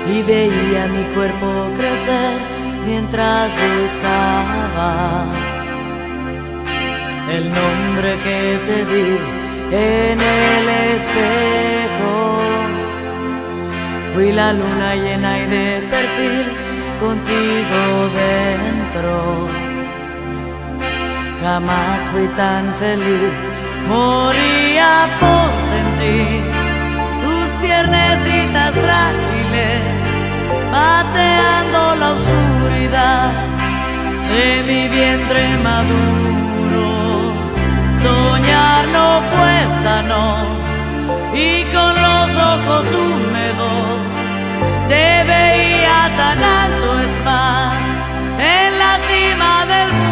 y veía mi cuerpo crecer mientras buscaba el nombre que te di en el espejo. Fui la luna llena y de perfil contigo dentro. Jamás fui tan feliz, moría por sentir tus piernecitas frágiles pateando la oscuridad de mi vientre maduro. Soñar no cuesta, no, y con los ojos húmedos te veía tan alto, es más, en la cima del mundo.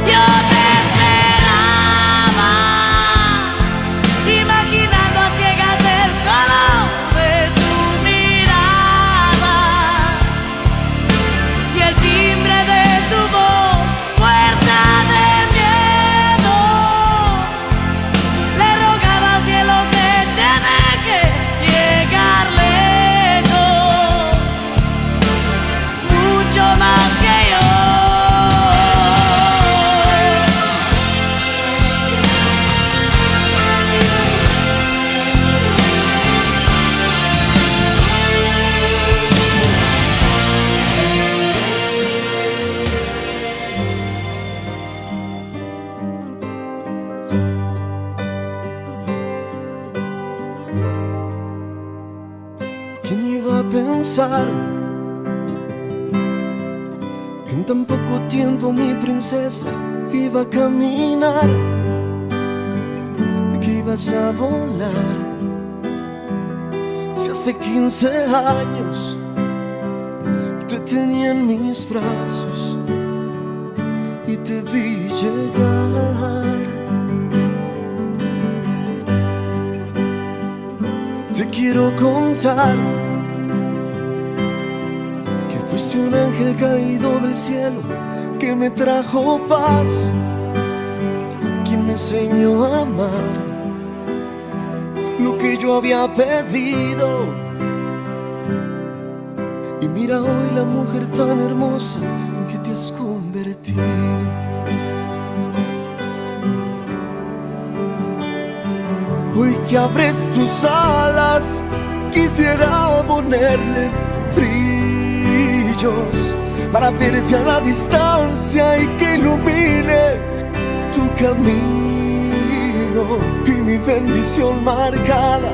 Yo te esperaba, imaginando a ciegas el color de tu mirada y el timbre de tu voz, puerta de miedo. Le rogaba al cielo que te deje llegar lejos, mucho más que yo. ¿Quién iba a pensar que en tan poco tiempo mi princesa iba a caminar y que ibas a volar? Si hace 15 años te tenía en mis brazos y te vi llegar. Te quiero contar que fuiste un ángel caído del cielo que me trajo paz, quien me enseñó a amar lo que yo había pedido. Y mira hoy la mujer tan hermosa en que te has convertido. Hoy que abres tus alas, quisiera ponerle brillos para verte a la distancia y que ilumine tu camino y mi bendición marcada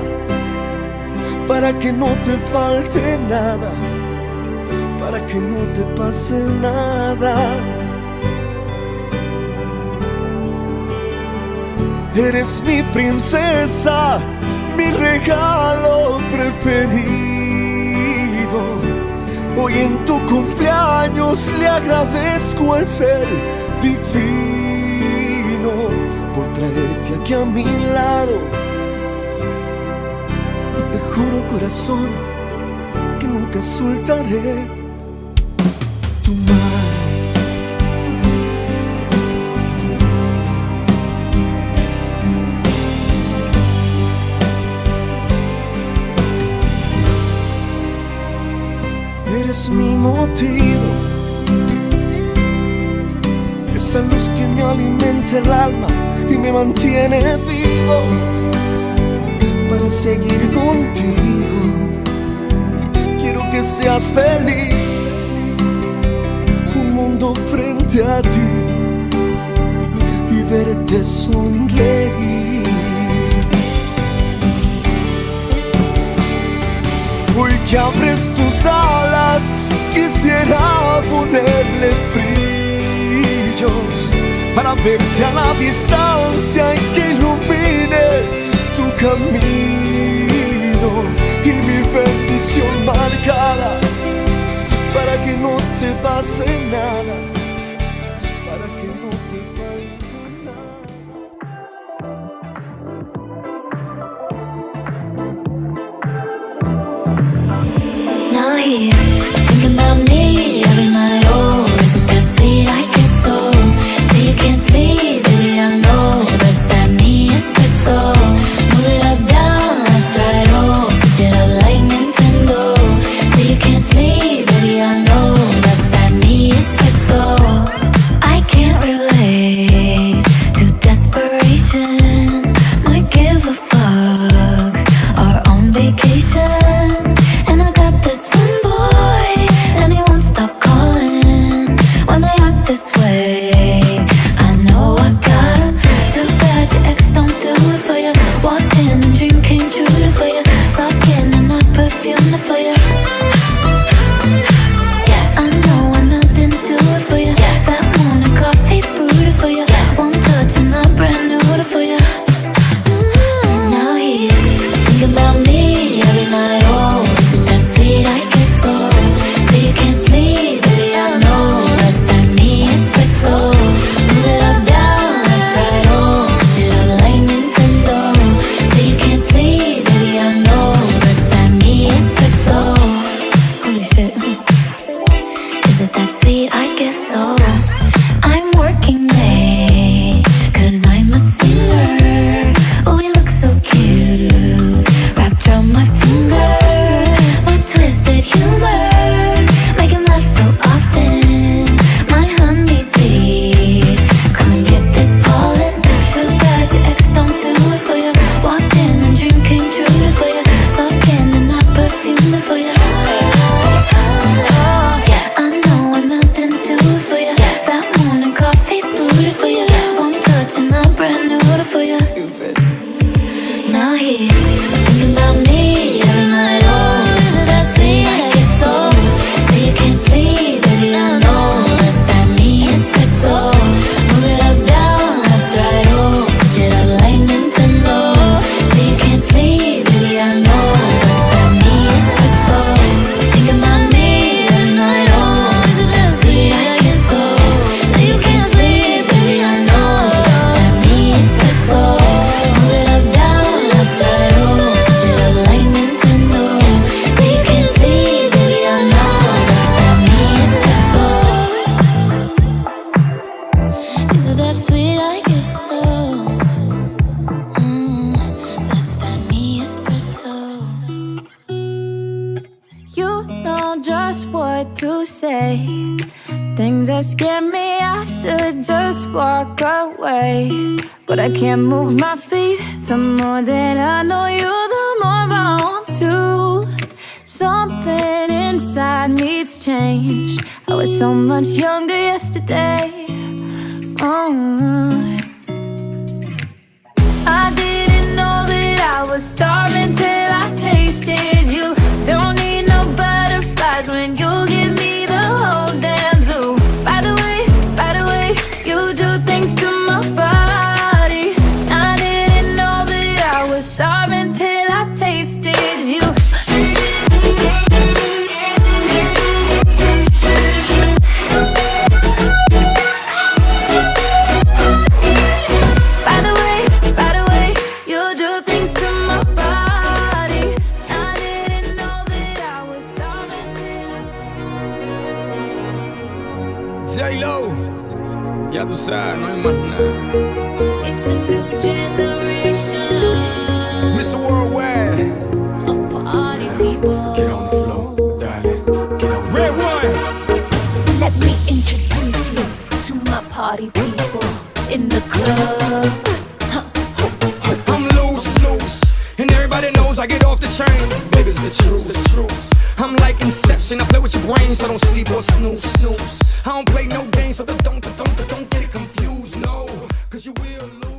para que no te falte nada, para que no te pase nada. Eres mi princesa, mi regalo preferido. Hoy en tu cumpleaños le agradezco al ser divino por traerte aquí a mi lado. Y te juro, corazón, que nunca soltaré tu mano. Eres mi motivo, esa luz que me alimenta el alma y me mantiene vivo para seguir contigo. Quiero que seas feliz, un mundo frente a ti y verte sonreír. Hoy que abres tus alas, quisiera ponerle brillos para verte a la distancia y que ilumine tu camino y mi bendición marcada para que no te pase nada, para que no te falte nada. Now he's thinking about me every night. Oh, isn't that sweet? I guess so. Say you can't sleep, baby, I know. That's that me espresso. Move it up, down, left, right. Oh, switch it up like Nintendo. perfume for you. Yes, I know I'm out into it for you. Yes, that morning coffee brewed for you. Yes, one touch and I'm brand new for you. Now he's thinking about me every night. Oh, isn't that sweet? I guess so. Say you can't sleep, baby, I know that's that me espresso. Move it up, down, left, right, oh, switch it up like Nintendo. Say you can't sleep, baby, I know that's that me espresso. Holy shit. Is it that sweet? I guess so. I'm working late, 'cause I'm a singer. Oh, we look so cute, wrapped around my finger. My twisted humor, make him laugh so often. My honeybee, come and get this pollen. Too bad your ex don't do it for you. Walked in and dream came true for you. Soft skin and that perfume for you. Yes, I know I'm out into it for you. Yes, that morning coffee brewed for you. Yes, one touch and I'm brand new for you. Now he's thinking about me every night. Oh, is it that sweet? I guess so. Say you can't sleep, baby, I know that's that me espresso. Move it up, down, left, right, oh, switch it up like Nintendo. Say you can't sleep, baby, I know that's that me espresso. Thinking about me every night. Oh, is it that sweet? I guess so. Say you can't sleep, baby, I know that's that me espresso. Move it up, down, left, right, oh, switch it up like Nintendo. Say you can't sleep, baby, I know that's that me espresso. Is it that sweet? I guess so. That's that me espresso. You know just what to say. Things that scare me, I should just walk away. But I can't move my feet. The more that I know you, the more I want to. Something inside me's changed. I was so much younger yesterday. Oh, I didn't know that I was starving till I tasted you. Don't need no butterflies when you give me the whole damn zoo. By the way, you do things to my body. I didn't know that I was starving till I tasted you. By the way, you do things to my body. I didn't know that I was starving till J-Lo, ya tú sabes, no hay más nada. it's a new generation Mr. Worldwide, of party people. get on the floor, darling, get on the Red One. Let me introduce you to my party people in the club. I'm loose, and everybody knows I get off the train. Baby, it's the truth. I'm like Inception, I play with your brain, so don't sleep or snooze. I don't play no games, so don't get it confused, no, 'cause you will lose.